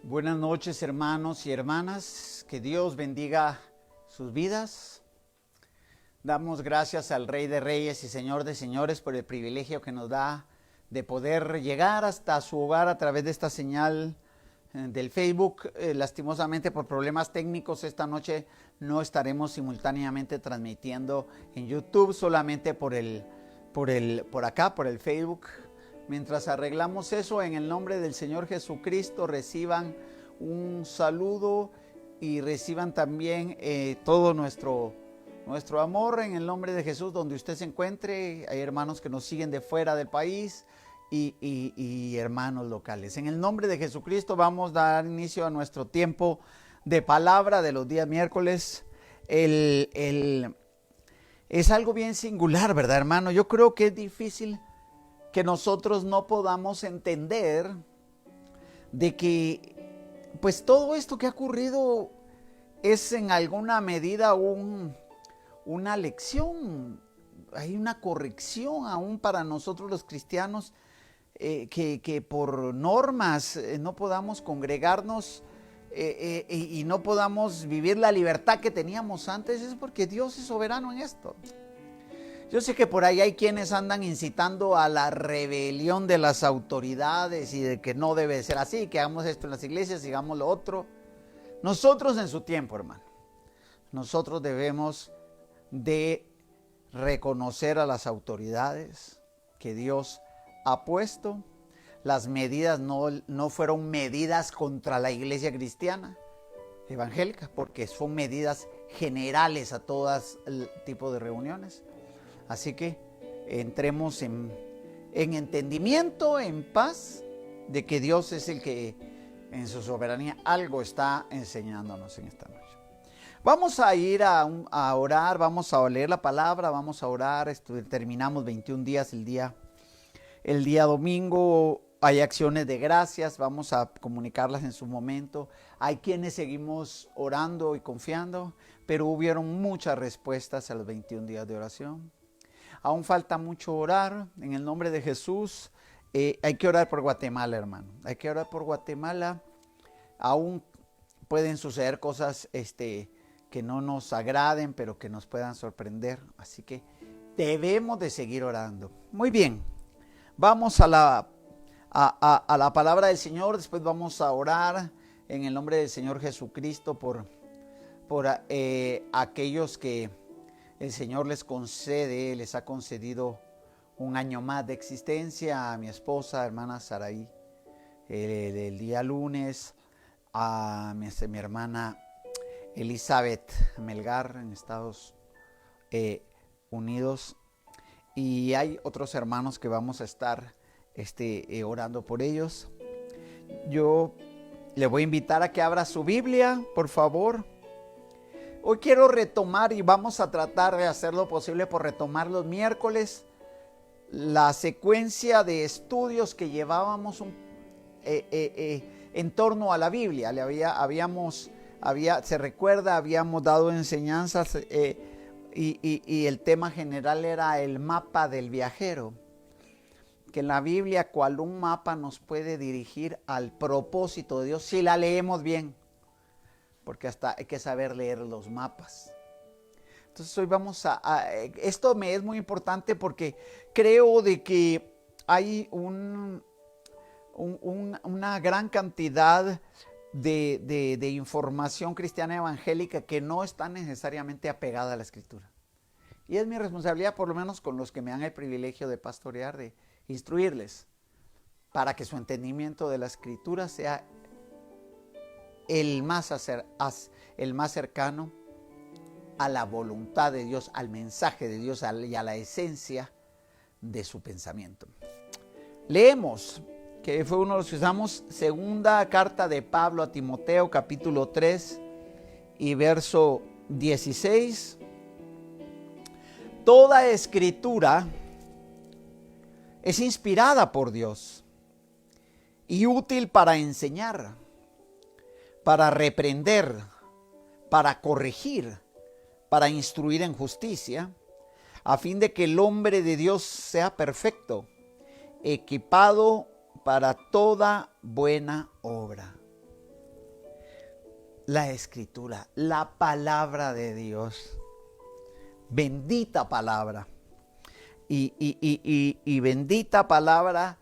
Buenas noches, hermanos y hermanas, que Dios bendiga sus vidas. Damos gracias al Rey de Reyes y Señor de Señores por el privilegio que nos da de poder llegar hasta su hogar a través de esta señal del Facebook. Lastimosamente por problemas técnicos esta noche no estaremos simultáneamente transmitiendo en YouTube, solamente por acá, por el Facebook. Mientras arreglamos eso, en el nombre del Señor Jesucristo, reciban un saludo y reciban también todo nuestro amor en el nombre de Jesús, donde usted se encuentre. Hay hermanos que nos siguen de fuera del país y hermanos locales. En el nombre de Jesucristo vamos a dar inicio a nuestro tiempo de palabra de los días miércoles. Es algo bien singular, ¿verdad, hermano? Yo creo que es difícil que nosotros no podamos entender de que pues todo esto que ha ocurrido es en alguna medida una lección. Hay una corrección aún para nosotros los cristianos, que por normas no podamos congregarnos y no podamos vivir la libertad que teníamos antes. Es porque Dios es soberano en esto. Yo sé que por ahí hay quienes andan incitando a la rebelión de las autoridades y de que no debe ser así, que hagamos esto en las iglesias y hagamos lo otro. Nosotros en su tiempo, hermano, nosotros debemos de reconocer a las autoridades que Dios ha puesto. Las medidas no fueron medidas contra la iglesia cristiana evangélica, porque son medidas generales a todo tipo de reuniones. Así que entremos en entendimiento, en paz, de que Dios es el que en su soberanía algo está enseñándonos en esta noche. Vamos a ir a orar, vamos a leer la palabra, vamos a orar. Terminamos 21 días el día domingo. Hay acciones de gracias, vamos a comunicarlas en su momento. Hay quienes seguimos orando y confiando, pero hubieron muchas respuestas a los 21 días de oración. Aún falta mucho orar en el nombre de Jesús. Hay que orar por Guatemala, hermano. Hay que orar por Guatemala. Aún pueden suceder cosas que no nos agraden, pero que nos puedan sorprender. Así que debemos de seguir orando. Muy bien. Vamos a la palabra del Señor. Después vamos a orar en el nombre del Señor Jesucristo por aquellos que el Señor les ha concedido un año más de existencia. A mi esposa, hermana Saraí, el día lunes, a mi hermana Elizabeth Melgar en Estados Unidos, y hay otros hermanos que vamos a estar orando por ellos. Yo le voy a invitar a que abra su Biblia, por favor. Hoy quiero retomar, y vamos a tratar de hacer lo posible por retomar los miércoles, la secuencia de estudios que llevábamos en torno a la Biblia. Se recuerda, habíamos dado enseñanzas y el tema general era el mapa del viajero. Que en la Biblia, cual un mapa nos puede dirigir al propósito de Dios, si la leemos bien. Porque hasta hay que saber leer los mapas. Entonces hoy esto me es muy importante porque creo de que hay una gran cantidad de información cristiana evangélica que no está necesariamente apegada a la Escritura. Y es mi responsabilidad, por lo menos con los que me dan el privilegio de pastorear, de instruirles, para que su entendimiento de la Escritura sea el más cercano a la voluntad de Dios, al mensaje de Dios y a la esencia de su pensamiento. Leemos, que fue uno de los que usamos, segunda carta de Pablo a Timoteo, capítulo 3 y verso 16. Toda escritura es inspirada por Dios y útil para enseñar, para reprender, para corregir, para instruir en justicia, a fin de que el hombre de Dios sea perfecto, equipado para toda buena obra. la Escritura, la palabra de Dios. Bendita palabra. Y bendita palabra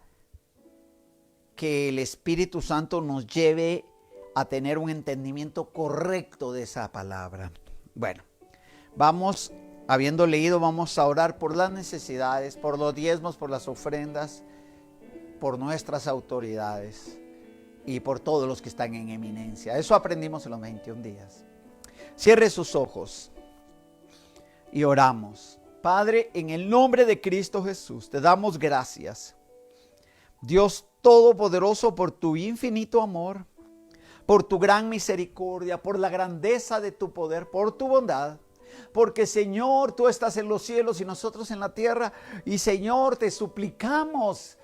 que el Espíritu Santo nos lleve a tener un entendimiento correcto de esa palabra. Bueno, vamos, habiendo leído, vamos a orar por las necesidades, por los diezmos, por las ofrendas, por nuestras autoridades y por todos los que están en eminencia. Eso aprendimos en los 21 días. Cierre sus ojos y oramos. Padre, en el nombre de Cristo Jesús, te damos gracias. Dios Todopoderoso, por tu infinito amor, por tu gran misericordia, por la grandeza de tu poder, por tu bondad. Porque, Señor, tú estás en los cielos y nosotros en la tierra. Y, Señor, te suplicamos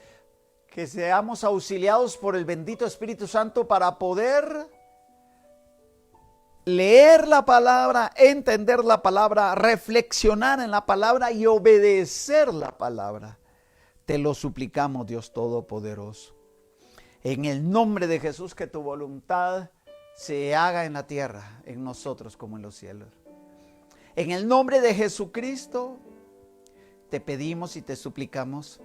que seamos auxiliados por el bendito Espíritu Santo para poder leer la palabra, entender la palabra, reflexionar en la palabra y obedecer la palabra. Te lo suplicamos, Dios Todopoderoso. En el nombre de Jesús, que tu voluntad se haga en la tierra, en nosotros como en los cielos. En el nombre de Jesucristo, te pedimos y te suplicamos,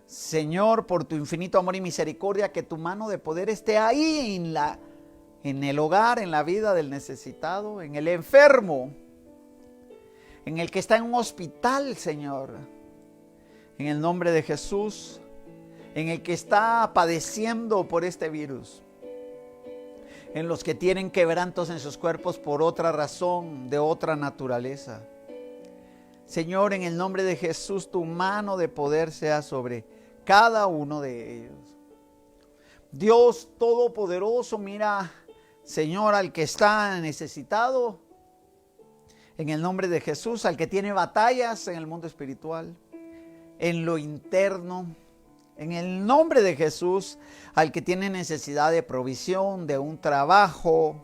Señor, por tu infinito amor y misericordia, que tu mano de poder esté ahí en el hogar, en la vida del necesitado, en el enfermo, en el que está en un hospital, Señor. En el nombre de Jesús, en el que está padeciendo por este virus, en los que tienen quebrantos en sus cuerpos por otra razón, de otra naturaleza. Señor, en el nombre de Jesús, tu mano de poder sea sobre cada uno de ellos. Dios Todopoderoso, mira, Señor, al que está necesitado, en el nombre de Jesús, al que tiene batallas en el mundo espiritual, en lo interno, en el nombre de Jesús, al que tiene necesidad de provisión, de un trabajo,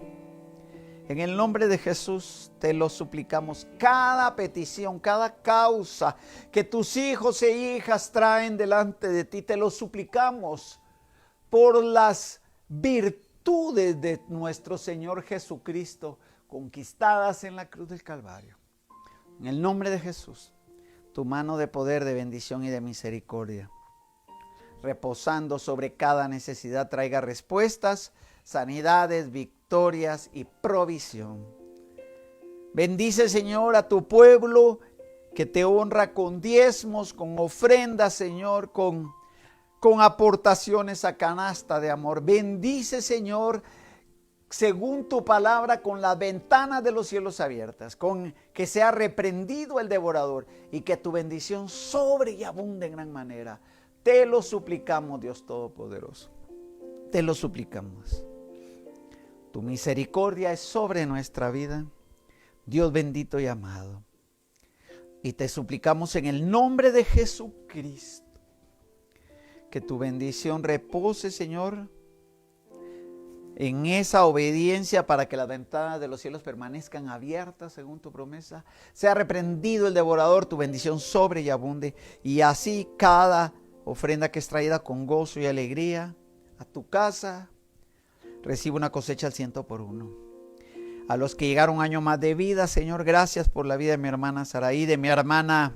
en el nombre de Jesús te lo suplicamos. Cada petición, cada causa que tus hijos e hijas traen delante de ti, te lo suplicamos por las virtudes de nuestro Señor Jesucristo, conquistadas en la cruz del Calvario. En el nombre de Jesús, tu mano de poder, de bendición y de misericordia, reposando sobre cada necesidad, traiga respuestas, sanidades, victorias y provisión. Bendice, Señor, a tu pueblo que te honra con diezmos, con ofrendas, Señor, con aportaciones a canasta de amor. Bendice, Señor, según tu palabra, con las ventanas de los cielos abiertas, con que sea reprendido el devorador y que tu bendición sobre y abunde en gran manera. Te lo suplicamos, Dios Todopoderoso. Te lo suplicamos. Tu misericordia es sobre nuestra vida, Dios bendito y amado. Y te suplicamos en el nombre de Jesucristo, que tu bendición repose, Señor, en esa obediencia para que las ventanas de los cielos permanezcan abiertas según tu promesa. Sea reprendido el devorador, tu bendición sobre y abunde. Y así cada ofrenda que es traída con gozo y alegría a tu casa, recibe una cosecha al 100%. A los que llegaron un año más de vida, Señor, gracias por la vida de mi hermana Saraí, de mi hermana,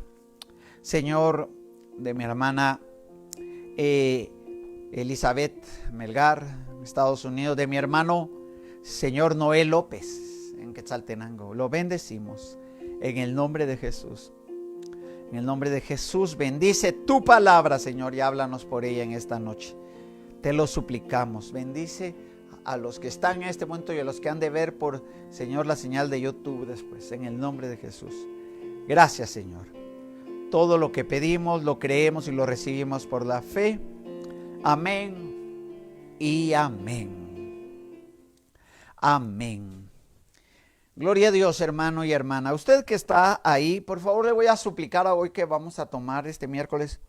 Señor, de mi hermana Elizabeth Melgar, Estados Unidos, de mi hermano, Señor Noé López, en Quetzaltenango. Lo bendecimos en el nombre de Jesús. En el nombre de Jesús, bendice tu palabra, Señor, y háblanos por ella en esta noche. Te lo suplicamos. Bendice a los que están en este momento y a los que han de ver por, Señor, la señal de YouTube después, en el nombre de Jesús. Gracias, Señor. Todo lo que pedimos lo creemos y lo recibimos por la fe. Amén y amén. Amén. Gloria a Dios, hermano y hermana. Usted que está ahí, por favor, le voy a suplicar a hoy que vamos a tomar este miércoles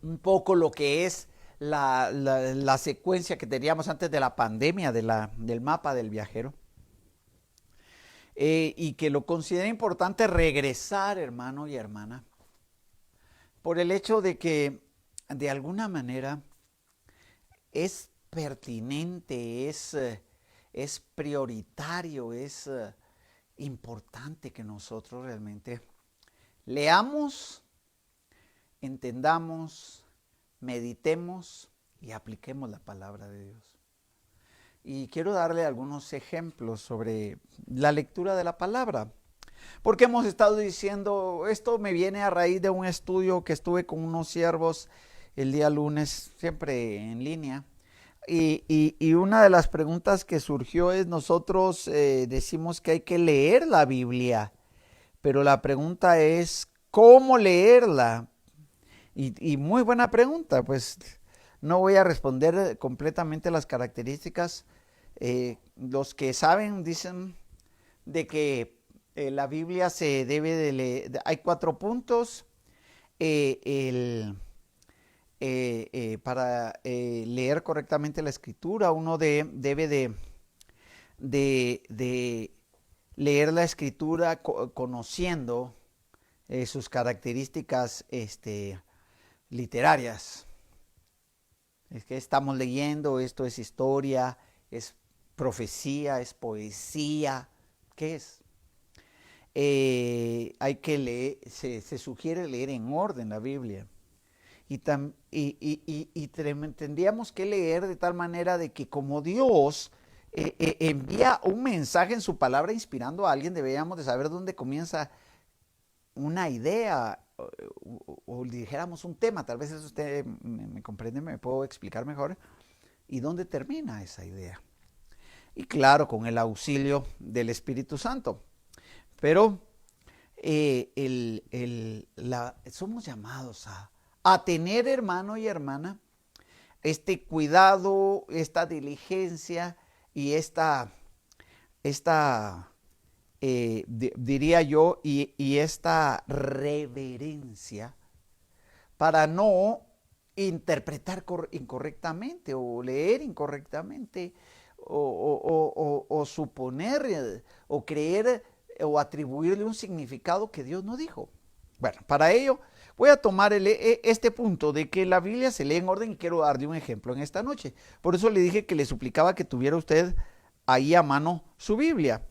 un poco lo que es la secuencia que teníamos antes de la pandemia, del mapa del viajero. Y que lo considere importante regresar, hermano y hermana, por el hecho de que de alguna manera es pertinente, es prioritario, es importante que nosotros realmente leamos, entendamos, meditemos y apliquemos la palabra de Dios. Y quiero darle algunos ejemplos sobre la lectura de la palabra. Porque hemos estado diciendo, esto me viene a raíz de un estudio que estuve con unos siervos el día lunes, siempre en línea. Y una de las preguntas que surgió es, nosotros decimos que hay que leer la Biblia, pero la pregunta es, ¿cómo leerla? Y muy buena pregunta, pues no voy a responder completamente las características. Los que saben dicen de que la Biblia se debe de leer, hay 4 puntos para leer correctamente la escritura. Uno debe de leer la escritura conociendo sus características literarias. Es que estamos leyendo, esto es historia, es profecía, es poesía. ¿Qué es? Hay que leer, se sugiere leer en orden la Biblia. Y tendríamos que leer de tal manera de que como Dios envía un mensaje en su palabra inspirando a alguien, deberíamos de saber dónde comienza una idea o dijéramos un tema. Tal vez eso usted me comprende, me puedo explicar mejor. ¿Y dónde termina esa idea? Y claro, con el auxilio del Espíritu Santo. Pero somos llamados a tener, hermano y hermana, este cuidado, esta diligencia y diría yo, y esta reverencia para no interpretar incorrectamente o leer incorrectamente o suponer o creer o atribuirle un significado que Dios no dijo. Bueno, para ello voy a tomar este punto de que la Biblia se lee en orden y quiero darle un ejemplo en esta noche. Por eso le dije que le suplicaba que tuviera usted ahí a mano su Biblia.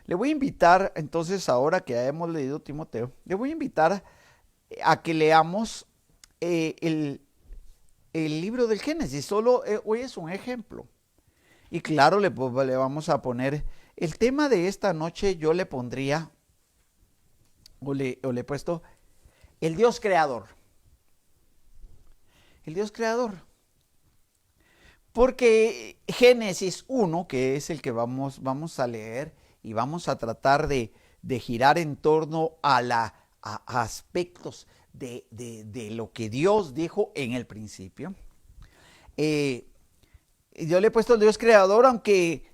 Le voy a invitar, entonces, ahora que ya hemos leído Timoteo, le voy a invitar a que leamos el libro del Génesis. Solo hoy es un ejemplo. Y claro, le vamos a poner el tema de esta noche. Yo le pondría, o le he puesto, el Dios creador. El Dios creador. Porque Génesis 1, que es el que vamos a leer y vamos a tratar de girar en torno a aspectos de lo que Dios dijo en el principio. Yo le he puesto el Dios creador, aunque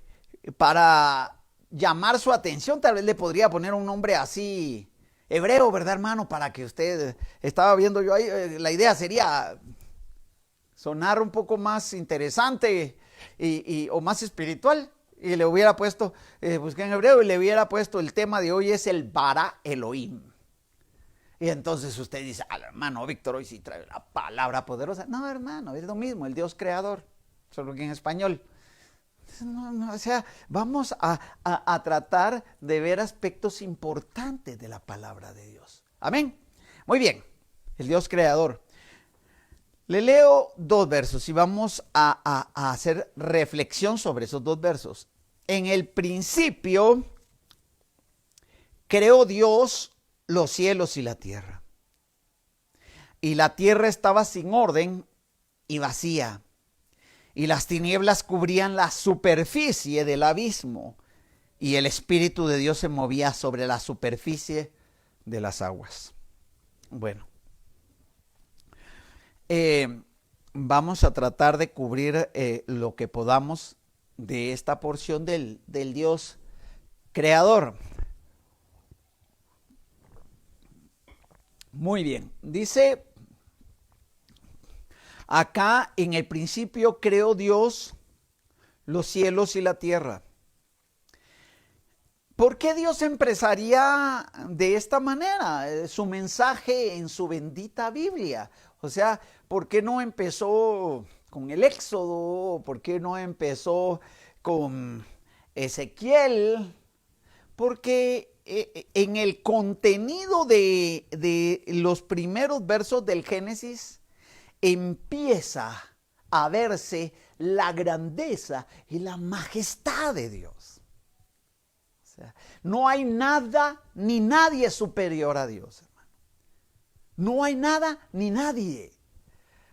para llamar su atención tal vez le podría poner un nombre así hebreo, ¿verdad, hermano? Para que usted, estaba viendo yo ahí, la idea sería sonar un poco más interesante o más espiritual. Y le hubiera puesto, busqué en hebreo y le hubiera puesto, el tema de hoy es el Bara Elohim. Y entonces usted dice, hermano Víctor, hoy sí trae una palabra poderosa. No, hermano, es lo mismo, el Dios creador, solo que en español. No, o sea, vamos a tratar de ver aspectos importantes de la palabra de Dios. Amén. Muy bien, el Dios creador. Le leo 2 versos y vamos a hacer reflexión sobre esos 2 versos. En el principio creó Dios los cielos y la tierra. Y la tierra estaba sin orden y vacía. Y las tinieblas cubrían la superficie del abismo. Y el Espíritu de Dios se movía sobre la superficie de las aguas. Bueno. Vamos a tratar de cubrir lo que podamos de esta porción del Dios creador. Muy bien, dice acá, en el principio creó Dios los cielos y la tierra. ¿Por qué Dios empezaría de esta manera su mensaje en su bendita Biblia? O sea, ¿por qué no empezó con el Éxodo? ¿Por qué no empezó con Ezequiel? Porque en el contenido de los primeros versos del Génesis empieza a verse la grandeza y la majestad de Dios. O sea, no hay nada ni nadie superior a Dios, hermano. No hay nada ni nadie.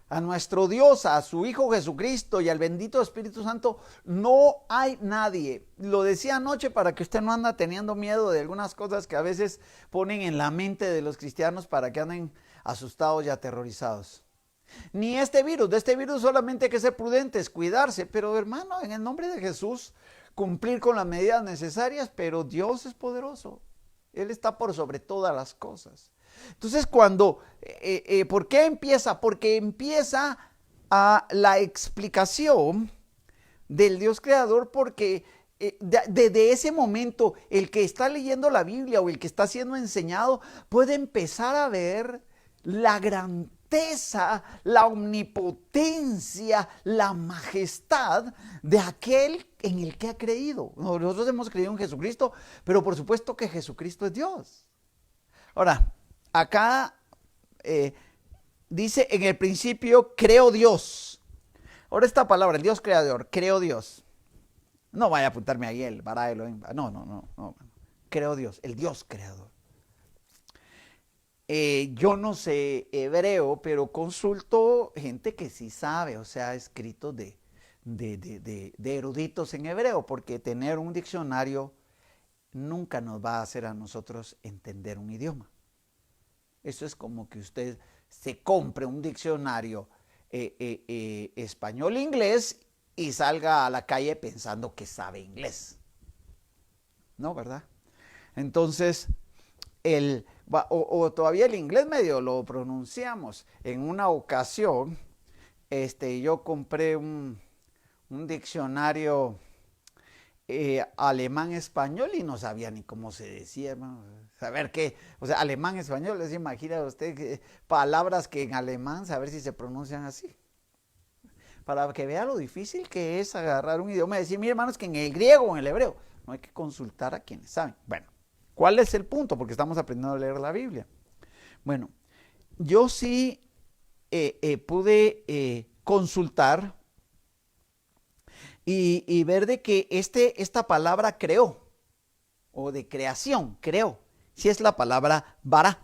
A nuestro Dios, a su Hijo Jesucristo y al bendito Espíritu Santo, no hay nadie. Lo decía anoche para que usted no anda teniendo miedo de algunas cosas que a veces ponen en la mente de los cristianos para que anden asustados y aterrorizados. Ni de este virus solamente hay que ser prudentes, cuidarse, pero hermano, en el nombre de Jesús, cumplir con las medidas necesarias, pero Dios es poderoso. Él está por sobre todas las cosas. Entonces ¿por qué empieza? Porque empieza la explicación del Dios creador, porque desde ese momento el que está leyendo la Biblia o el que está siendo enseñado puede empezar a ver la grandeza, la omnipotencia, la majestad de aquel en el que ha creído. Nosotros hemos creído en Jesucristo, pero por supuesto que Jesucristo es Dios. Ahora, acá dice, en el principio creó Dios. Ahora esta palabra, el Dios creador, creó Dios. No vaya a apuntarme ahí el bara Elohim. No. Creó Dios, el Dios creador. Yo no sé hebreo, pero consulto gente que sí sabe, o sea, escritos de eruditos en hebreo, porque tener un diccionario nunca nos va a hacer a nosotros entender un idioma. Eso es como que usted se compre un diccionario español-inglés y salga a la calle pensando que sabe inglés. ¿No, verdad? Entonces, todavía el inglés medio lo pronunciamos. En una ocasión, yo compré un diccionario alemán-español y no sabía ni cómo se decía, hermano. Saber qué, o sea, alemán-español, les imagina usted palabras que en alemán, saber si se pronuncian así. Para que vea lo difícil que es agarrar un idioma y decir, mire, hermanos, que en el griego o en el hebreo, no hay que consultar a quienes saben. Bueno, ¿cuál es el punto? Porque estamos aprendiendo a leer la Biblia. Bueno, yo sí pude consultar y ver de que esta palabra creó, o de creación, creó, sí es la palabra bara.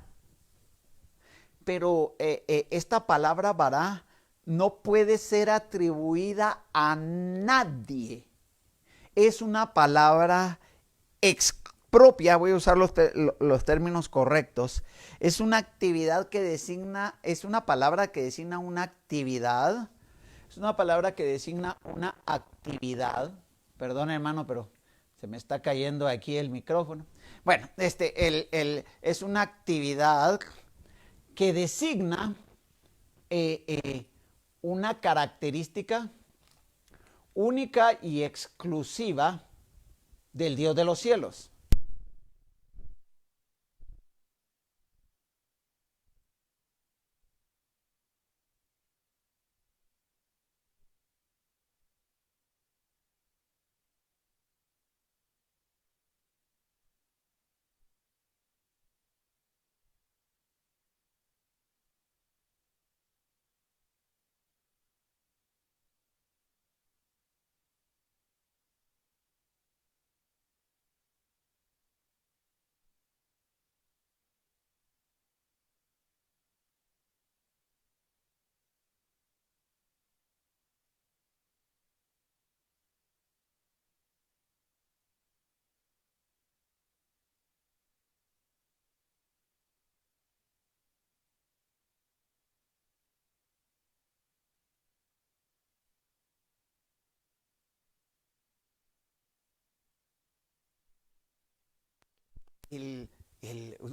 Pero esta palabra bara no puede ser atribuida a nadie. Es una palabra propia, voy a usar los términos correctos. Es una actividad que designa, es una palabra que designa una actividad. Es una palabra que designa una actividad. Perdón, hermano, pero se me está cayendo aquí el micrófono. Bueno, es una actividad que designa una característica única y exclusiva del Dios de los cielos.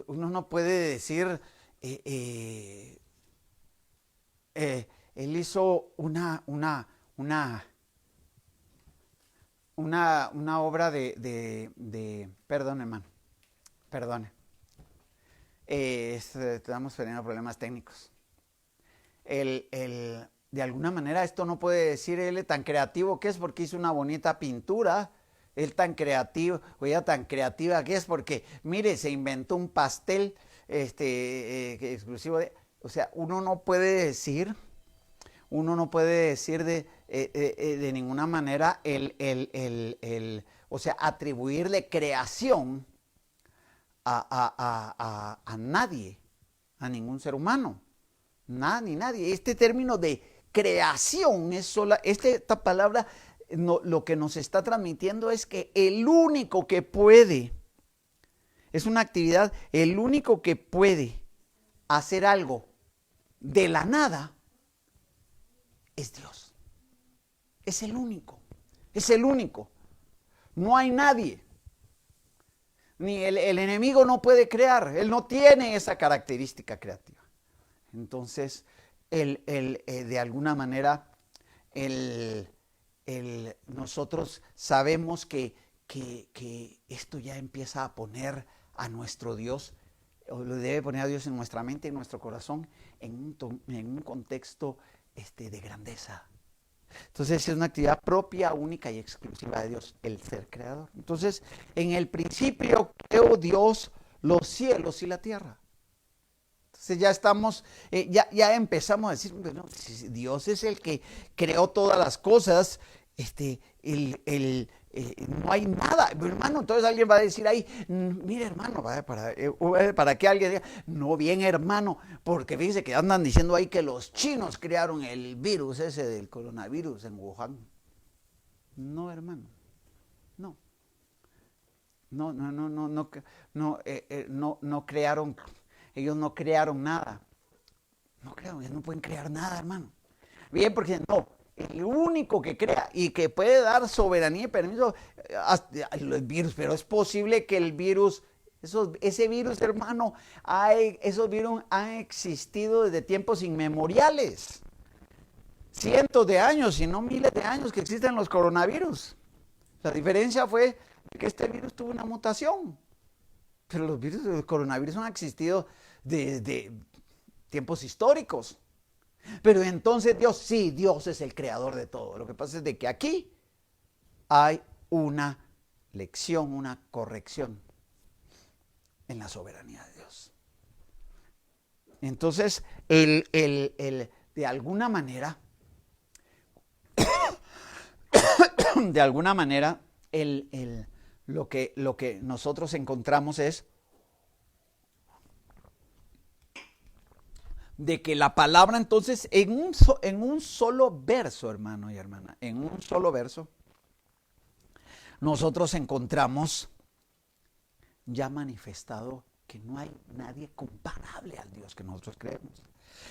Uno no puede decir, él hizo una obra perdón, hermano, perdone. Estamos teniendo problemas técnicos. de alguna manera esto no puede decir él tan creativo que es porque hizo una bonita pintura, él tan creativo o ella tan creativa que es porque, mire, se inventó un pastel exclusivo de, o sea, uno no puede decir de ninguna manera o sea, atribuirle creación a nadie, a ningún ser humano, nada ni nadie. Este término de creación es sola, esta palabra no, lo que nos está transmitiendo es que el único que puede, es una actividad, el único que puede hacer algo de la nada es Dios. Es el único, es el único. No hay nadie. Ni el enemigo no puede crear, él no tiene esa característica creativa. Entonces, de alguna manera, nosotros sabemos que esto ya empieza a poner a nuestro Dios, o lo debe poner a Dios en nuestra mente, en nuestro corazón, en un contexto de grandeza. Entonces es una actividad propia, única y exclusiva de Dios, el ser creador. Entonces, en el principio creó Dios los cielos y la tierra. Entonces ya estamos, ya empezamos a decir, bueno, si Dios es el que creó todas las cosas, no hay nada, hermano. Entonces alguien va a decir ahí, mire hermano, para que alguien diga, no bien hermano, porque fíjese que andan diciendo ahí que los chinos crearon el virus ese del coronavirus en Wuhan. No hermano, no, no crearon, ellos no crearon nada. No creo, ellos no pueden crear nada, hermano. Bien, porque no, el único que crea y que puede dar soberanía y permiso el virus, pero es posible que el virus, ese virus, hermano, esos virus han existido desde tiempos inmemoriales. Cientos de años, si no miles de años que existen los coronavirus. La diferencia fue que este virus tuvo una mutación. Pero los virus del coronavirus han existido desde tiempos históricos. Pero entonces Dios, sí, Dios es el creador de todo. Lo que pasa es de que aquí hay una lección, una corrección en la soberanía de Dios. Entonces, de alguna manera, lo que nosotros encontramos es de que la palabra entonces en un solo verso, hermano y hermana, en un solo verso, nosotros encontramos ya manifestado que no hay nadie comparable al Dios que nosotros creemos.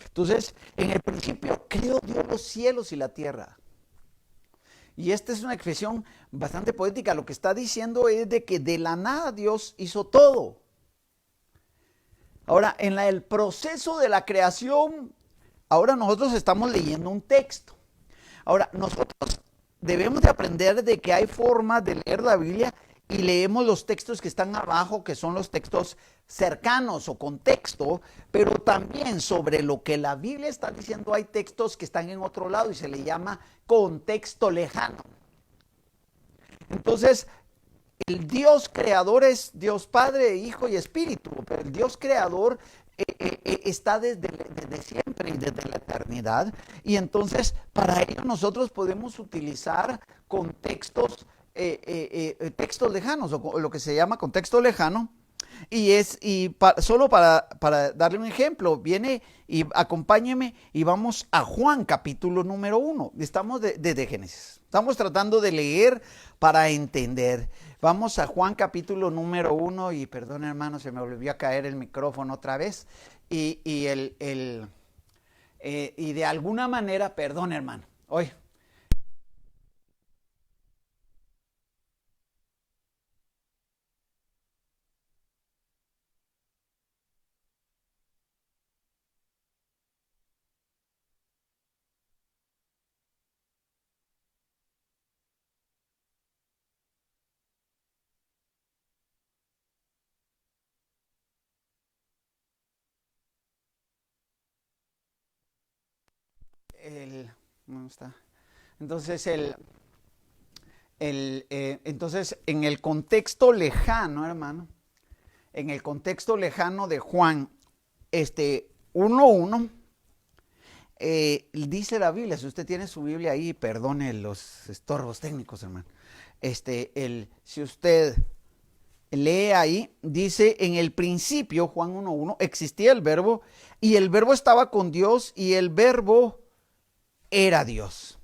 Entonces, en el principio creó Dios los cielos y la tierra. Y esta es una expresión bastante poética. Lo que está diciendo es de que de la nada Dios hizo todo. Ahora, en el proceso de la creación, ahora nosotros estamos leyendo un texto. Ahora, nosotros debemos de aprender de que hay formas de leer la Biblia y leemos los textos que están abajo, que son los textos cercanos o contexto, pero también sobre lo que la Biblia está diciendo hay textos que están en otro lado y se le llama contexto lejano. Entonces, el Dios creador es Dios Padre, Hijo y Espíritu, pero el Dios creador está desde siempre y desde la eternidad. Y entonces, para ello nosotros podemos utilizar contextos, textos lejanos, o lo que se llama contexto lejano. Solo para darle un ejemplo, viene y acompáñeme y vamos a Juan capítulo número 1. Estamos desde Génesis. Estamos tratando de leer para entender. Vamos a Juan capítulo número 1 y perdón hermano, se me volvió a caer el micrófono otra vez. Y de alguna manera, perdón hermano, hoy. ¿dónde está? Entonces, entonces, en el contexto lejano, hermano, en el contexto lejano de Juan 1:1, dice la Biblia, si usted tiene su Biblia ahí, perdone los estorbos técnicos, hermano. Si usted lee ahí, dice, en el principio, Juan 1:1, existía el verbo, y el verbo estaba con Dios, y el verbo era Dios.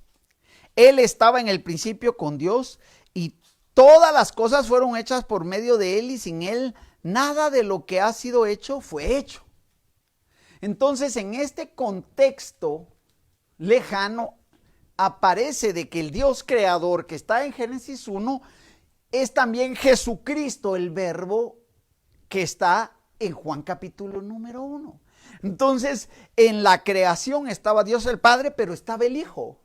Él estaba en el principio con Dios, y todas las cosas fueron hechas por medio de él, y sin él nada de lo que ha sido hecho fue hecho. Entonces, en este contexto lejano, aparece de que el Dios creador que está en Génesis 1 es también Jesucristo, el verbo que está en Juan capítulo número 1. Entonces, en la creación estaba Dios el Padre, pero estaba el Hijo.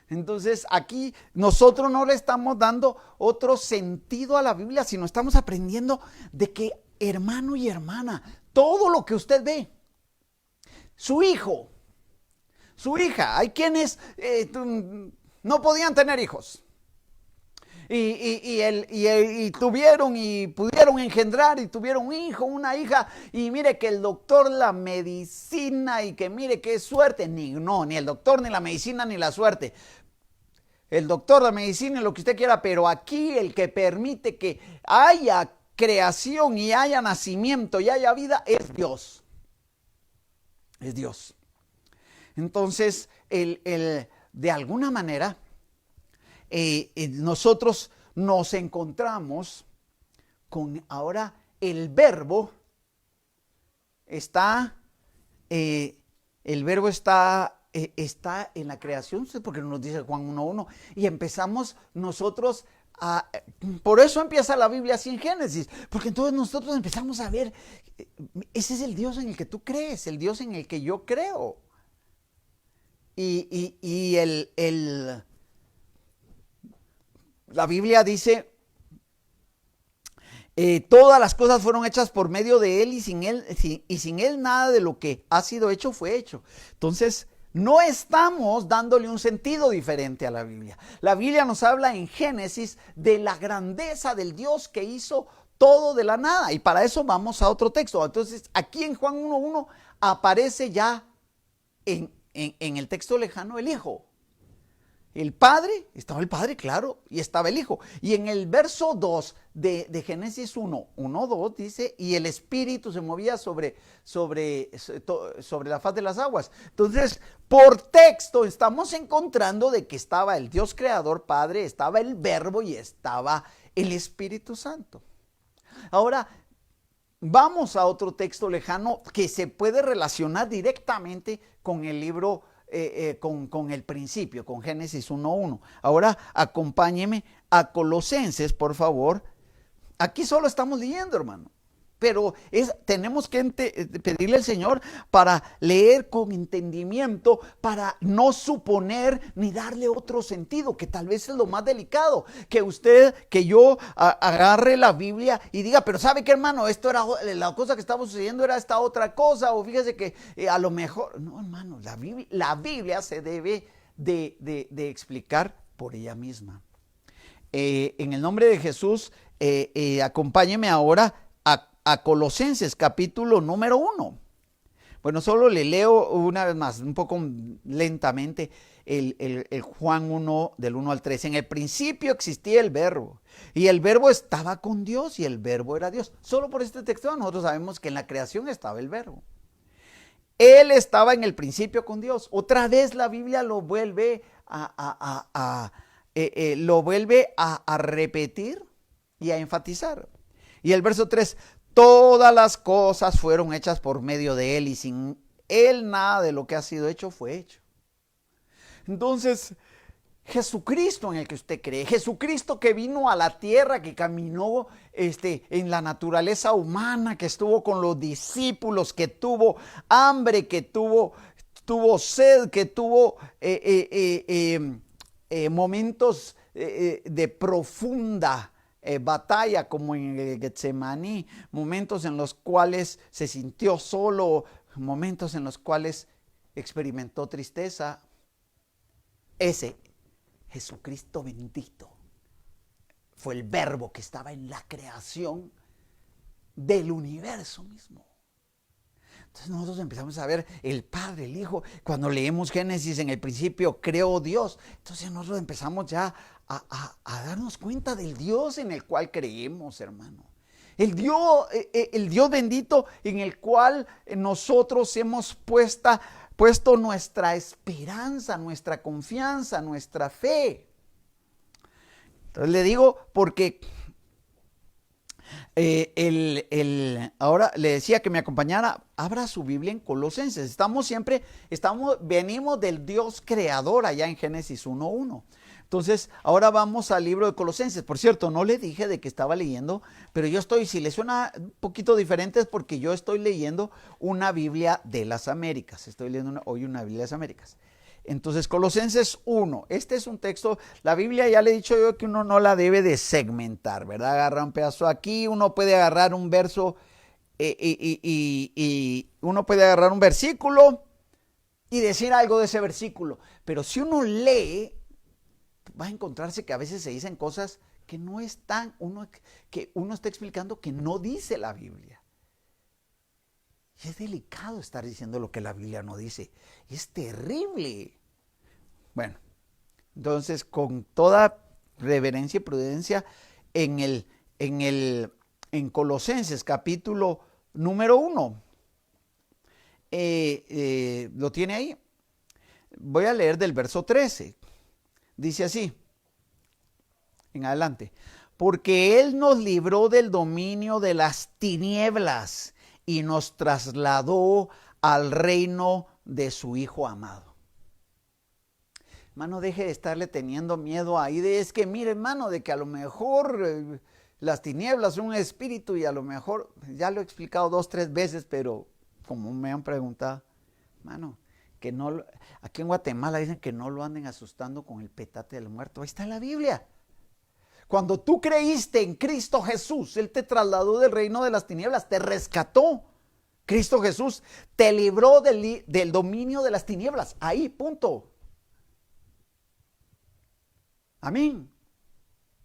Entonces, aquí nosotros no le estamos dando otro sentido a la Biblia, sino estamos aprendiendo de que, hermano y hermana, todo lo que usted ve, su hijo, su hija, hay quienes no podían tener hijos. Y tuvieron y pudieron engendrar y tuvieron un hijo, una hija, y mire que el doctor, la medicina, y que mire qué suerte, ni el doctor, ni la medicina, ni la suerte. El doctor, la medicina, lo que usted quiera, pero aquí el que permite que haya creación y haya nacimiento y haya vida es Dios. Es Dios. Entonces, de alguna manera, nosotros nos encontramos con ahora el verbo está en la creación, porque nos dice Juan 1:1, y empezamos nosotros por eso empieza la Biblia así en Génesis, porque entonces nosotros empezamos a ver, ese es el Dios en el que tú crees, el Dios en el que yo creo. La Biblia dice, todas las cosas fueron hechas por medio de él, y sin él nada de lo que ha sido hecho fue hecho. Entonces, no estamos dándole un sentido diferente a la Biblia. La Biblia nos habla en Génesis de la grandeza del Dios que hizo todo de la nada, y para eso vamos a otro texto. Entonces, aquí en Juan 1:1 aparece ya en el texto lejano el Hijo. El Padre, estaba el Padre, claro, y estaba el Hijo. Y en el verso 2 de Génesis 1:2 dice, y el Espíritu se movía sobre la faz de las aguas. Entonces, por texto estamos encontrando de que estaba el Dios Creador, Padre, estaba el Verbo y estaba el Espíritu Santo. Ahora, vamos a otro texto lejano que se puede relacionar directamente con el libro con el principio, con Génesis 1:1. Ahora acompáñeme a Colosenses, por favor. Aquí solo estamos leyendo, hermano, pero tenemos que pedirle al Señor para leer con entendimiento, para no suponer ni darle otro sentido, que tal vez es lo más delicado, que yo agarre la Biblia y diga, pero ¿sabe qué, hermano? Esto era la cosa que estaba sucediendo, era esta otra cosa, o fíjese que a lo mejor, no, hermano, la Biblia se debe de explicar por ella misma. En el nombre de Jesús, acompáñeme ahora a Colosenses capítulo número 1. Bueno, solo le leo una vez más, un poco lentamente, el Juan 1 del 1 al 3. En el principio existía el verbo, y el verbo estaba con Dios, y el verbo era Dios. Solo por este texto nosotros sabemos que en la creación estaba el verbo. Él estaba en el principio con Dios. Otra vez la Biblia lo vuelve a repetir y a enfatizar. Y el verso 3, todas las cosas fueron hechas por medio de él, y sin él nada de lo que ha sido hecho fue hecho. Entonces, Jesucristo en el que usted cree, Jesucristo que vino a la tierra, que caminó en la naturaleza humana, que estuvo con los discípulos, que tuvo hambre, que tuvo sed, que tuvo momentos de profunda batalla, como en el Getsemaní, momentos en los cuales se sintió solo, momentos en los cuales experimentó tristeza. Ese Jesucristo bendito fue el verbo que estaba en la creación del universo mismo. Entonces nosotros empezamos a ver el Padre, el Hijo. Cuando leemos Génesis, en el principio creó Dios. Entonces nosotros empezamos ya a darnos cuenta del Dios en el cual creemos, hermano. El Dios bendito en el cual nosotros hemos puesto nuestra esperanza, nuestra confianza, nuestra fe. Entonces le digo porque ahora le decía que me acompañara. Abra su Biblia en Colosenses. Venimos del Dios creador allá en Génesis 1:1. Entonces, ahora vamos al libro de Colosenses. Por cierto, no le dije de que estaba leyendo, pero si le suena un poquito diferente es porque yo estoy leyendo una Biblia de las Américas. Estoy leyendo hoy una Biblia de las Américas. Entonces, Colosenses 1. Este es un texto, la Biblia ya le he dicho yo que uno no la debe de segmentar, ¿verdad? Agarra un pedazo aquí, uno puede agarrar un verso y uno puede agarrar un versículo y decir algo de ese versículo. Pero si uno lee, va a encontrarse que a veces se dicen cosas que no están, que uno está explicando que no dice la Biblia. Y es delicado estar diciendo lo que la Biblia no dice. Es terrible. Bueno, entonces con toda reverencia y prudencia en Colosenses capítulo número 1. ¿Lo tiene ahí? Voy a leer del verso 13. Dice así, en adelante. Porque Él nos libró del dominio de las tinieblas y nos trasladó al reino de su Hijo amado. Hermano, deje de estarle teniendo miedo ahí es que mire, hermano, de que a lo mejor las tinieblas son un espíritu y a lo mejor, ya lo he explicado 2, 3 veces, pero como me han preguntado, hermano, que no, aquí en Guatemala dicen que no lo anden asustando con el petate del muerto. Ahí está la Biblia. Cuando tú creíste en Cristo Jesús, Él te trasladó del reino de las tinieblas, te rescató. Cristo Jesús te libró del dominio de las tinieblas. Ahí, punto. Amén.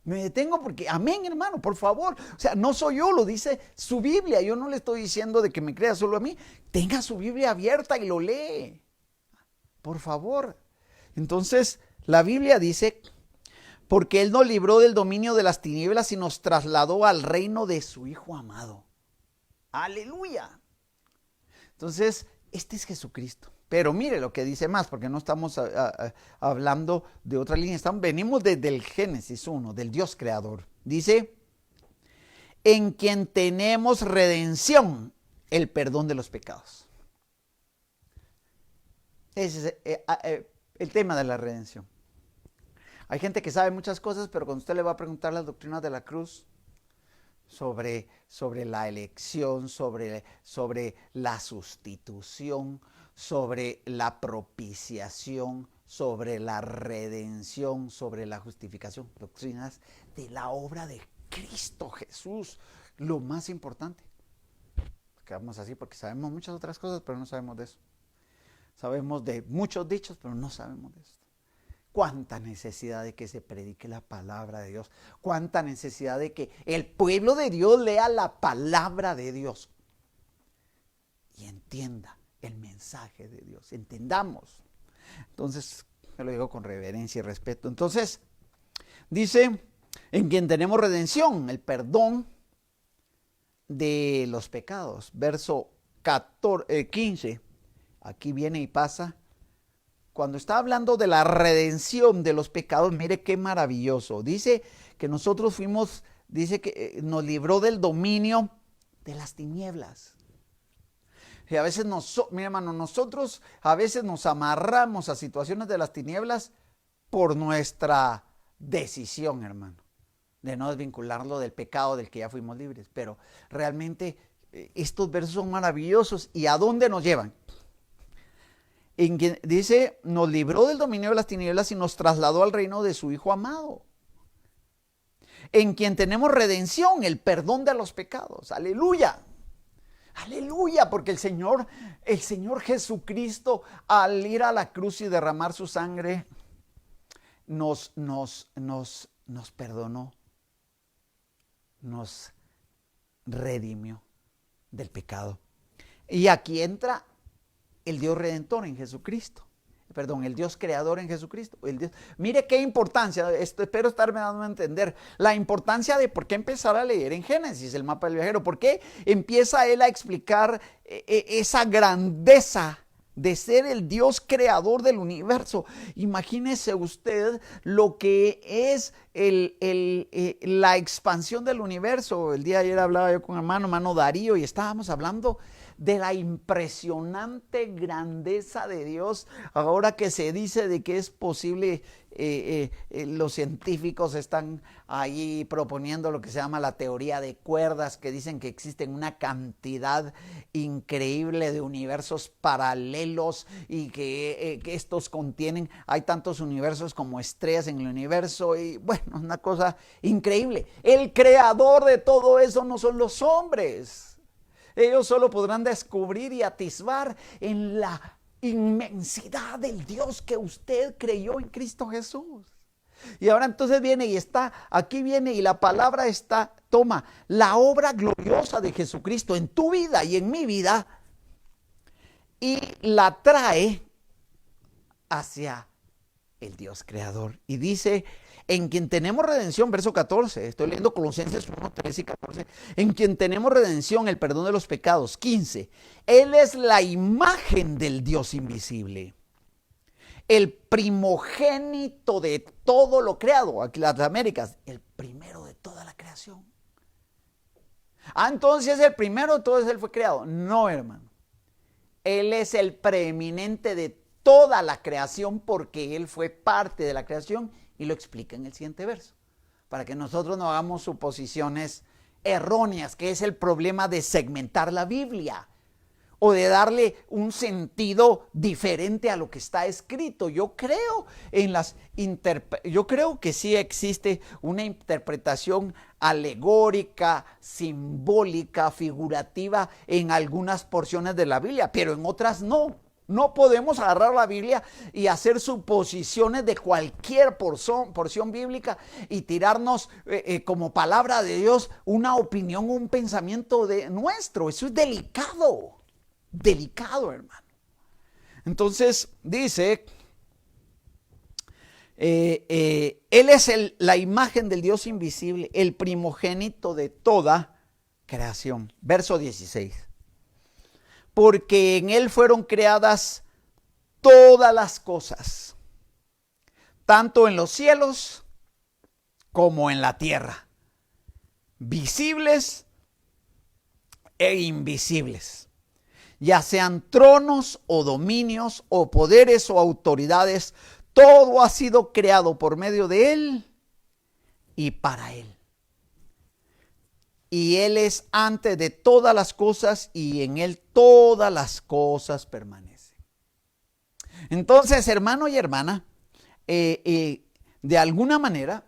Me detengo porque, amén, hermano, por favor. O sea, no soy yo, lo dice su Biblia. Yo no le estoy diciendo de que me crea solo a mí. Tenga su Biblia abierta y lo lee. Por favor. Entonces, la Biblia dice, porque Él nos libró del dominio de las tinieblas y nos trasladó al reino de su Hijo amado. ¡Aleluya! Entonces, este es Jesucristo. Pero mire lo que dice más, porque no estamos hablando de otra línea. Venimos desde el Génesis 1, del Dios creador. Dice, en quien tenemos redención, el perdón de los pecados. Ese es el tema de la redención. Hay gente que sabe muchas cosas, pero cuando usted le va a preguntar las doctrinas de la cruz, sobre la elección, sobre la sustitución, sobre la propiciación, sobre la redención, sobre la justificación, doctrinas de la obra de Cristo Jesús, lo más importante. Quedamos así porque sabemos muchas otras cosas, pero no sabemos de eso. Sabemos de muchos dichos, pero no sabemos de esto. Cuánta necesidad de que se predique la palabra de Dios. Cuánta necesidad de que el pueblo de Dios lea la palabra de Dios y entienda el mensaje de Dios. Entendamos. Entonces, me lo digo con reverencia y respeto. Entonces, dice, en quien tenemos redención, el perdón de los pecados. Verso 15. Aquí viene y pasa. Cuando está hablando de la redención de los pecados, mire qué maravilloso. Dice que nosotros dice que nos libró del dominio de las tinieblas. Y a veces mire hermano, nosotros a veces nos amarramos a situaciones de las tinieblas por nuestra decisión, hermano, de no desvincularlo del pecado del que ya fuimos libres. Pero realmente estos versos son maravillosos. ¿Y a dónde nos llevan? Dice, nos libró del dominio de las tinieblas y nos trasladó al reino de su Hijo amado, en quien tenemos redención, el perdón de los pecados. Aleluya. Aleluya, porque el Señor Jesucristo, al ir a la cruz y derramar su sangre, nos perdonó, nos redimió del pecado. Y aquí entra el Dios redentor en Jesucristo. Perdón, el Dios creador en Jesucristo. Mire qué importancia, espero estarme dando a entender, la importancia de por qué empezar a leer en Génesis, el mapa del viajero. ¿Por qué empieza él a explicar esa grandeza de ser el Dios creador del universo? Imagínese usted lo que es la expansión del universo. El día de ayer hablaba yo con hermano Darío, y estábamos hablando de la impresionante grandeza de Dios. Ahora que se dice de que es posible, los científicos están ahí proponiendo lo que se llama la teoría de cuerdas, que dicen que existen una cantidad increíble de universos paralelos y que estos contienen, hay tantos universos como estrellas en el universo, y bueno, una cosa increíble. El creador de todo eso no son los hombres. Ellos solo podrán descubrir y atisbar en la inmensidad del Dios que usted creyó en Cristo Jesús. Y ahora entonces viene y aquí viene y la palabra toma la obra gloriosa de Jesucristo en tu vida y en mi vida y la trae hacia el Dios creador. Y dice: en quien tenemos redención, verso 14, estoy leyendo Colosenses 1, 13 y 14, en quien tenemos redención, el perdón de los pecados. 15, Él es la imagen del Dios invisible, el primogénito de todo lo creado. Aquí las Américas, el primero de toda la creación. Entonces el primero, entonces Él fue creado. No, hermano. Él es el preeminente de toda la creación porque Él fue parte de la creación. Y lo explica en el siguiente verso, para que nosotros no hagamos suposiciones erróneas, que es el problema de segmentar la Biblia o de darle un sentido diferente a lo que está escrito. Yo creo que sí existe una interpretación alegórica, simbólica, figurativa en algunas porciones de la Biblia, pero en otras no. No podemos agarrar la Biblia y hacer suposiciones de cualquier porción bíblica y tirarnos como palabra de Dios una opinión, un pensamiento nuestro. Eso es delicado, hermano. Entonces dice, Él es la imagen del Dios invisible, el primogénito de toda creación. Verso 16. Porque en Él fueron creadas todas las cosas, tanto en los cielos como en la tierra, visibles e invisibles, ya sean tronos o dominios o poderes o autoridades, todo ha sido creado por medio de Él y para Él. Y Él es antes de todas las cosas y en Él todas las cosas permanecen. Entonces, hermano y hermana, de alguna manera,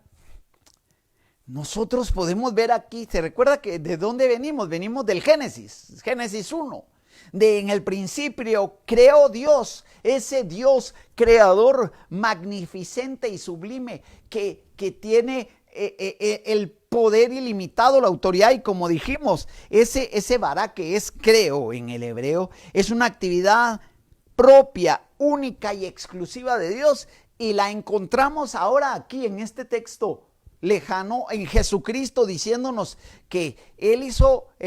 nosotros podemos ver aquí, ¿se recuerda que de dónde venimos? Venimos del Génesis 1. En el principio creó Dios, ese Dios creador magnificente y sublime que tiene el poder ilimitado, la autoridad, y como dijimos, ese bara que es creo en el hebreo, es una actividad propia, única y exclusiva de Dios, y la encontramos ahora aquí en este texto lejano, en Jesucristo, diciéndonos que Él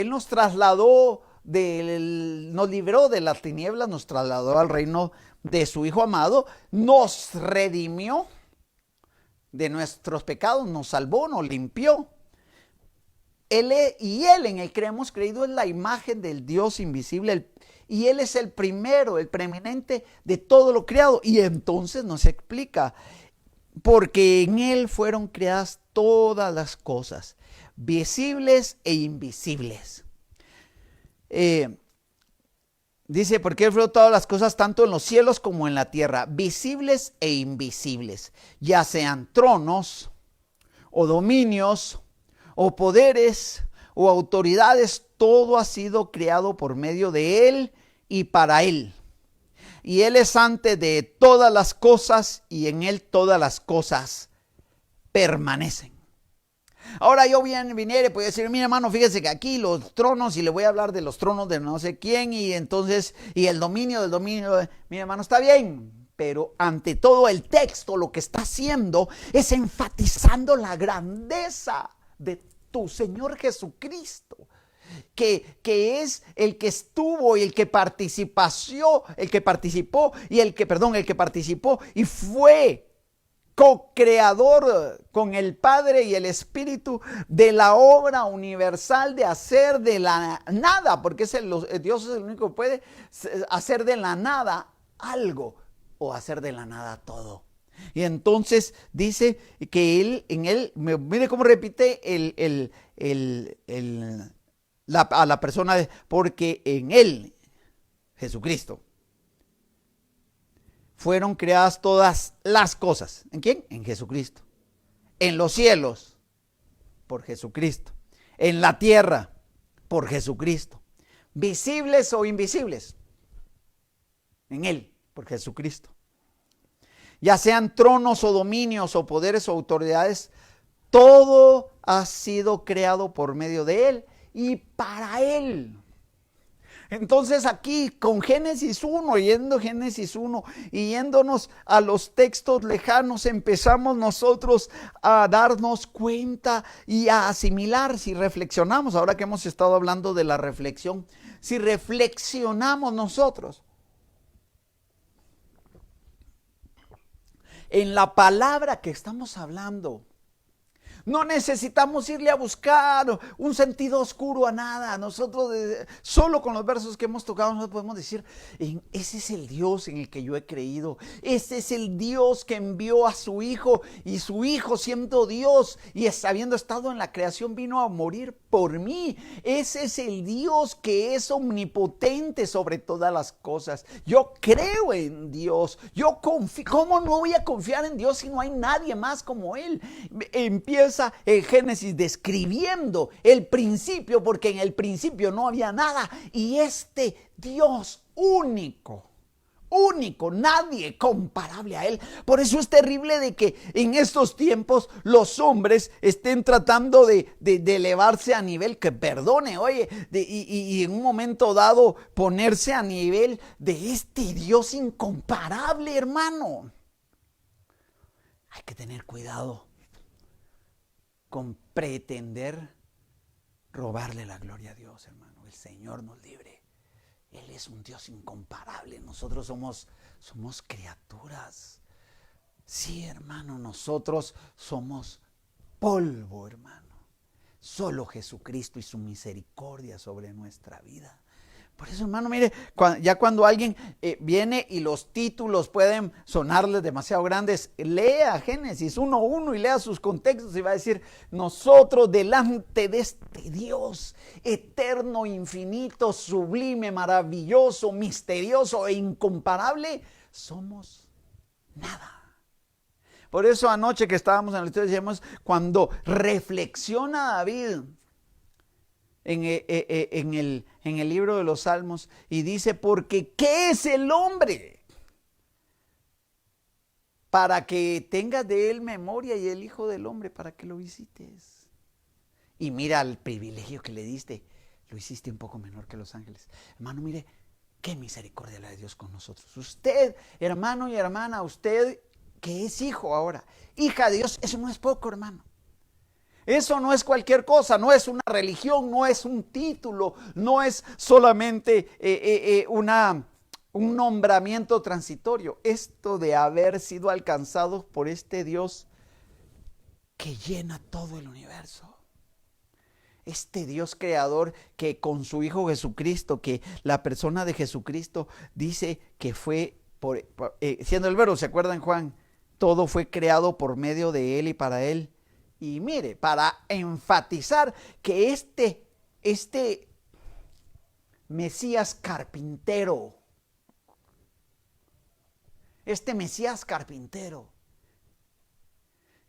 nos trasladó, nos libró de las tinieblas, nos trasladó al reino de su Hijo amado, nos redimió de nuestros pecados, nos salvó, nos limpió. Él en el que hemos creído es la imagen del Dios invisible, y Él es el primero, el preeminente de todo lo creado. Y entonces nos explica, porque en Él fueron creadas todas las cosas, visibles e invisibles. Dice, porque Él creó todas las cosas, tanto en los cielos como en la tierra, visibles e invisibles, ya sean tronos o dominios o poderes o autoridades, todo ha sido creado por medio de Él y para Él. Y Él es antes de todas las cosas y en Él todas las cosas permanecen. Ahora yo viniera y puedo decir, mira hermano, fíjese que aquí los tronos, y le voy a hablar de los tronos de no sé quién, y entonces, y el dominio del dominio, mira hermano, está bien, pero ante todo el texto lo que está haciendo es enfatizando la grandeza de tu Señor Jesucristo. Que es el que estuvo y el que participó y fue co-creador con el Padre y el Espíritu de la obra universal de hacer de la nada, porque Dios es el único que puede hacer de la nada algo o hacer de la nada todo. Y entonces dice que en él, mire cómo repite a la persona, porque en Él, Jesucristo, fueron creadas todas las cosas. ¿En quién? En Jesucristo. En los cielos, por Jesucristo. En la tierra, por Jesucristo. Visibles o invisibles, en Él, por Jesucristo. Ya sean tronos o dominios o poderes o autoridades, todo ha sido creado por medio de Él y para Él. Entonces aquí con Génesis 1, yendo Génesis 1 y yéndonos a los textos lejanos, empezamos nosotros a darnos cuenta y a asimilar. Si reflexionamos, ahora que hemos estado hablando de la reflexión, si reflexionamos nosotros en la palabra que estamos hablando, no necesitamos irle a buscar un sentido oscuro a nada. Nosotros solo con los versos que hemos tocado nos podemos decir, ese es el Dios en el que yo he creído. Ese es el Dios que envió a su Hijo, y su Hijo siendo Dios y habiendo estado en la creación vino a morir por mí. Ese es el Dios que es omnipotente sobre todas las cosas. Yo creo en Dios. Yo confío. ¿Cómo no voy a confiar en Dios si no hay nadie más como Él? Empieza el Génesis describiendo el principio, porque en el principio no había nada, y este Dios único, nadie comparable a Él. Por eso es terrible de que en estos tiempos los hombres estén tratando de elevarse a nivel que perdone, oye, y en un momento dado ponerse a nivel de este Dios incomparable, hermano. Hay que tener cuidado con pretender robarle la gloria a Dios, hermano. El Señor nos libre. Él es un Dios incomparable. Nosotros somos criaturas. Sí, hermano, nosotros somos polvo, hermano. Solo Jesucristo y su misericordia sobre nuestra vida. Por eso, hermano, mire, ya cuando alguien viene y los títulos pueden sonarles demasiado grandes, lea Génesis 1:1 y lea sus contextos y va a decir, nosotros delante de este Dios eterno, infinito, sublime, maravilloso, misterioso e incomparable, somos nada. Por eso anoche que estábamos en la historia decíamos, cuando reflexiona David en el libro de los Salmos y dice, porque ¿qué es el hombre para que tengas de él memoria, y el hijo del hombre para que lo visites? Y mira el privilegio que le diste, lo hiciste un poco menor que los ángeles. Hermano, mire, qué misericordia la de Dios con nosotros. Usted, hermano y hermana, usted que es hijo ahora, hija de Dios, eso no es poco, hermano. Eso no es cualquier cosa, no es una religión, no es un título, no es solamente un nombramiento transitorio. Esto de haber sido alcanzados por este Dios que llena todo el universo. Este Dios creador que con su Hijo Jesucristo, que la persona de Jesucristo dice que fue, siendo el verbo, ¿se acuerdan, Juan? Todo fue creado por medio de Él y para Él. Y mire, para enfatizar que este Mesías carpintero,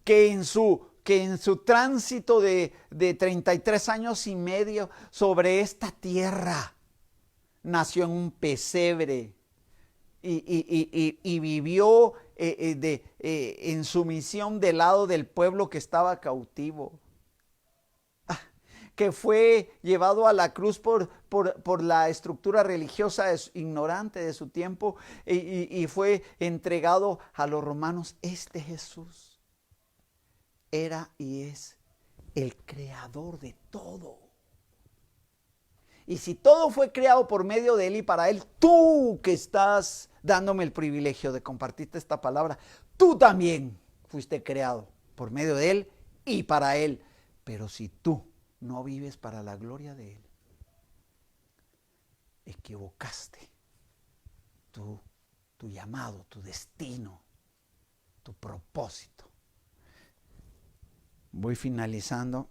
que en su que en su tránsito de 33 años y medio sobre esta tierra, nació en un pesebre y vivió en sumisión del lado del pueblo que estaba cautivo, que fue llevado a la cruz por la estructura religiosa ignorante de su tiempo y fue entregado a los romanos. Este Jesús era y es el creador de todo. Y si todo fue creado por medio de Él y para Él, tú que estás dándome el privilegio de compartirte esta palabra, tú también fuiste creado por medio de Él y para Él. Pero si tú no vives para la gloria de Él, equivocaste tu llamado, tu destino, tu propósito. Voy finalizando.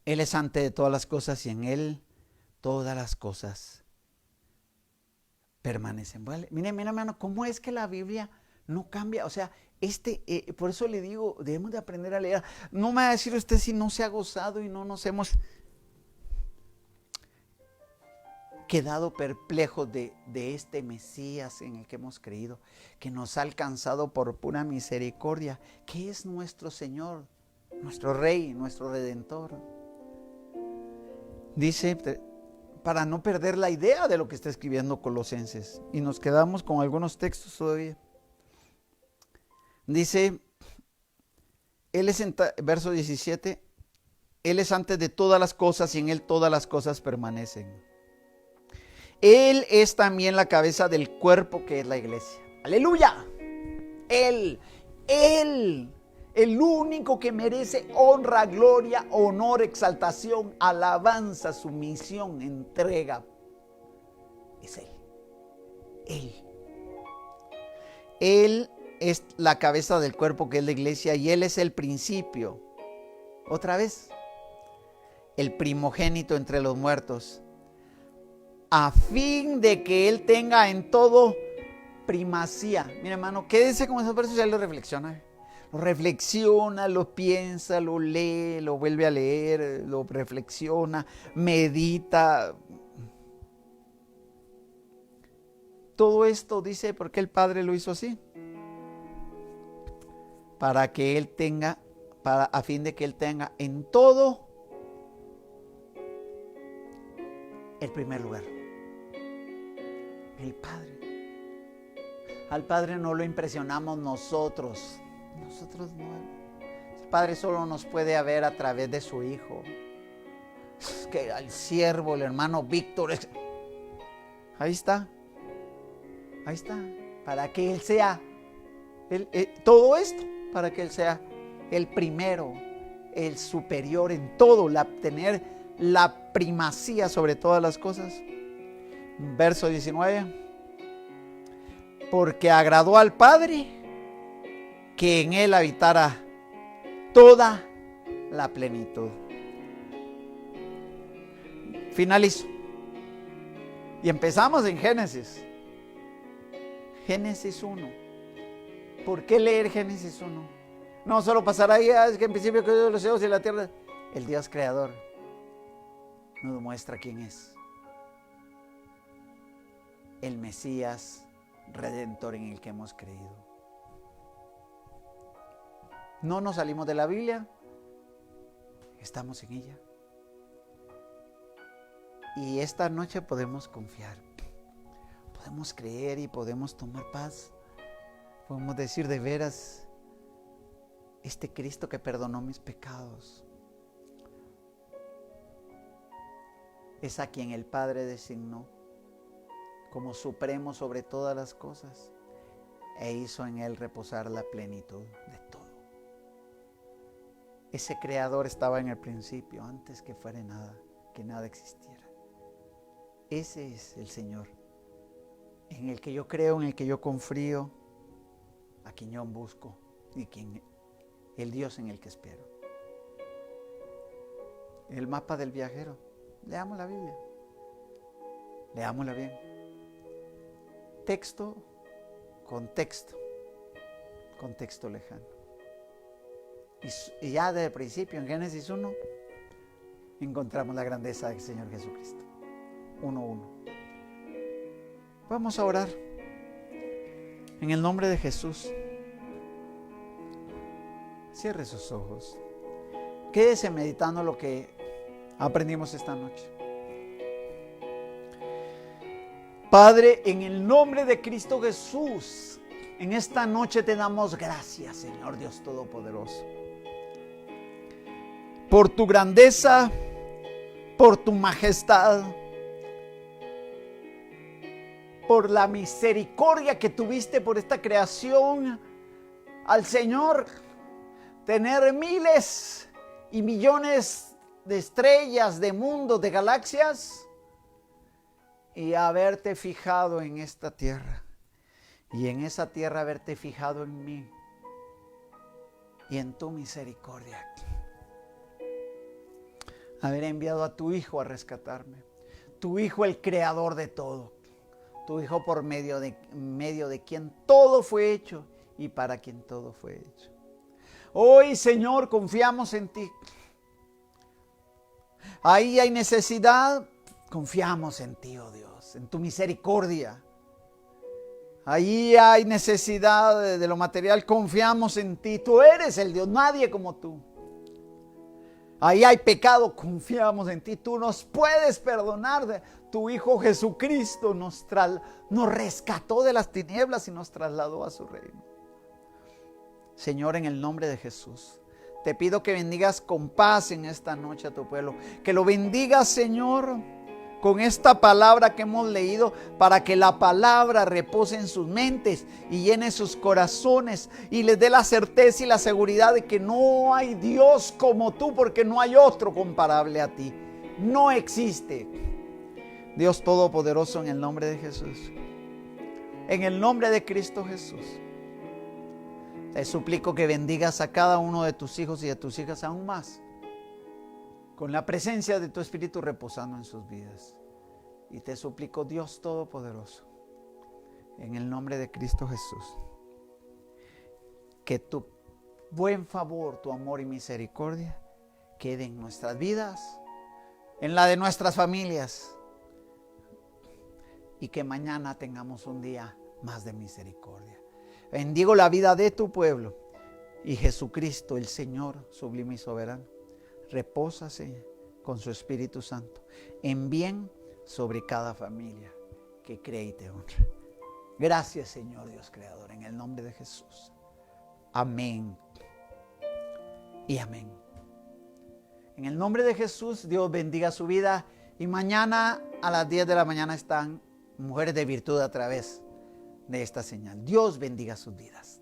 Él es antes de todas las cosas y en Él todas las cosas permanecen. ¿Vale? Mira, hermano, ¿cómo es que la Biblia no cambia? O sea, por eso le digo, debemos de aprender a leer. No me va a decir usted si no se ha gozado y no nos hemos quedado perplejos de este Mesías en el que hemos creído, que nos ha alcanzado por pura misericordia, que es nuestro Señor, nuestro Rey, nuestro Redentor. Dice, para no perder la idea de lo que está escribiendo Colosenses, y nos quedamos con algunos textos todavía. Dice, verso 17, Él es antes de todas las cosas y en Él todas las cosas permanecen. Él es también la cabeza del cuerpo que es la iglesia. ¡Aleluya! Él, el único que merece honra, gloria, honor, exaltación, alabanza, sumisión, entrega, es Él. Él es la cabeza del cuerpo que es la iglesia y Él es el principio. Otra vez, el primogénito entre los muertos, a fin de que Él tenga en todo primacía. Mira, hermano, quédese con esos versos y ya lo reflexiona. Lo reflexiona, lo piensa, lo lee, lo vuelve a leer, lo reflexiona, medita. Todo esto dice porque el Padre lo hizo así. Para que Él tenga, a fin de que Él tenga en todo el primer lugar. El Padre. Al Padre no lo impresionamos nosotros. Nosotros no. El Padre solo nos puede ver a través de su Hijo. Es que al siervo, el hermano Víctor. Ahí está. Ahí está. Para que Él sea todo esto. Para que Él sea el primero, el superior en todo. Tener la primacía sobre todas las cosas. Verso 19. Porque agradó al Padre que en Él habitara toda la plenitud. Finalizo. Y empezamos en Génesis. Génesis 1. ¿Por qué leer Génesis 1? No solo pasar ahí, es que en principio creó los cielos y la tierra. El Dios creador nos muestra quién es. El Mesías Redentor en el que hemos creído. No nos salimos de la Biblia, estamos en ella. Y esta noche podemos confiar, podemos creer y podemos tomar paz. Podemos decir de veras, este Cristo que perdonó mis pecados es a quien el Padre designó como supremo sobre todas las cosas e hizo en Él reposar la plenitud de todo. Ese creador estaba en el principio, antes que fuera nada, que nada existiera. Ese es el Señor en el que yo creo, en el que yo confío, a quien yo busco y el Dios en el que espero. El mapa del viajero. Leamos la Biblia. Leámosla bien. Texto, contexto lejano. Y ya desde el principio, en Génesis 1, encontramos la grandeza del Señor Jesucristo. 1:1. Vamos a orar. En el nombre de Jesús. Cierre sus ojos. Quédese meditando lo que aprendimos esta noche. Padre, en el nombre de Cristo Jesús, en esta noche te damos gracias, Señor Dios Todopoderoso, por tu grandeza, por tu majestad, por la misericordia que tuviste por esta creación. Al Señor tener miles y millones de estrellas, de mundos, de galaxias, y haberte fijado en esta tierra, y en esa tierra haberte fijado en mí y en tu misericordia, haber enviado a tu Hijo a rescatarme, tu Hijo el creador de todo, tu Hijo por medio de quien todo fue hecho y para quien todo fue hecho. Hoy, Señor, confiamos en ti. Ahí hay necesidad, confiamos en ti, oh Dios, en tu misericordia. Ahí hay necesidad de lo material, confiamos en ti. Tú eres el Dios, nadie como tú. Ahí hay pecado, confiamos en ti. Tú nos puedes perdonar. Tu Hijo Jesucristo nos rescató de las tinieblas y nos trasladó a su reino. Señor, en el nombre de Jesús, te pido que bendigas con paz en esta noche a tu pueblo. Que lo bendigas, Señor, con esta palabra que hemos leído, para que la palabra repose en sus mentes y llene sus corazones y les dé la certeza y la seguridad de que no hay Dios como tú, porque no hay otro comparable a ti. No existe. Dios Todopoderoso, en el nombre de Jesús, en el nombre de Cristo Jesús, te suplico que bendigas a cada uno de tus hijos y de tus hijas aún más, con la presencia de tu Espíritu reposando en sus vidas. Y te suplico, Dios Todopoderoso, en el nombre de Cristo Jesús, que tu buen favor, tu amor y misericordia quede en nuestras vidas, en la de nuestras familias, y que mañana tengamos un día más de misericordia. Bendigo la vida de tu pueblo, y Jesucristo, el Señor sublime y soberano, repósase con su Espíritu Santo en bien sobre cada familia que cree y te honra. Gracias, Señor Dios Creador, en el nombre de Jesús. Amén y amén. En el nombre de Jesús, Dios bendiga su vida, y mañana a las 10 de la mañana están Mujeres de Virtud a través de esta señal. Dios bendiga sus vidas.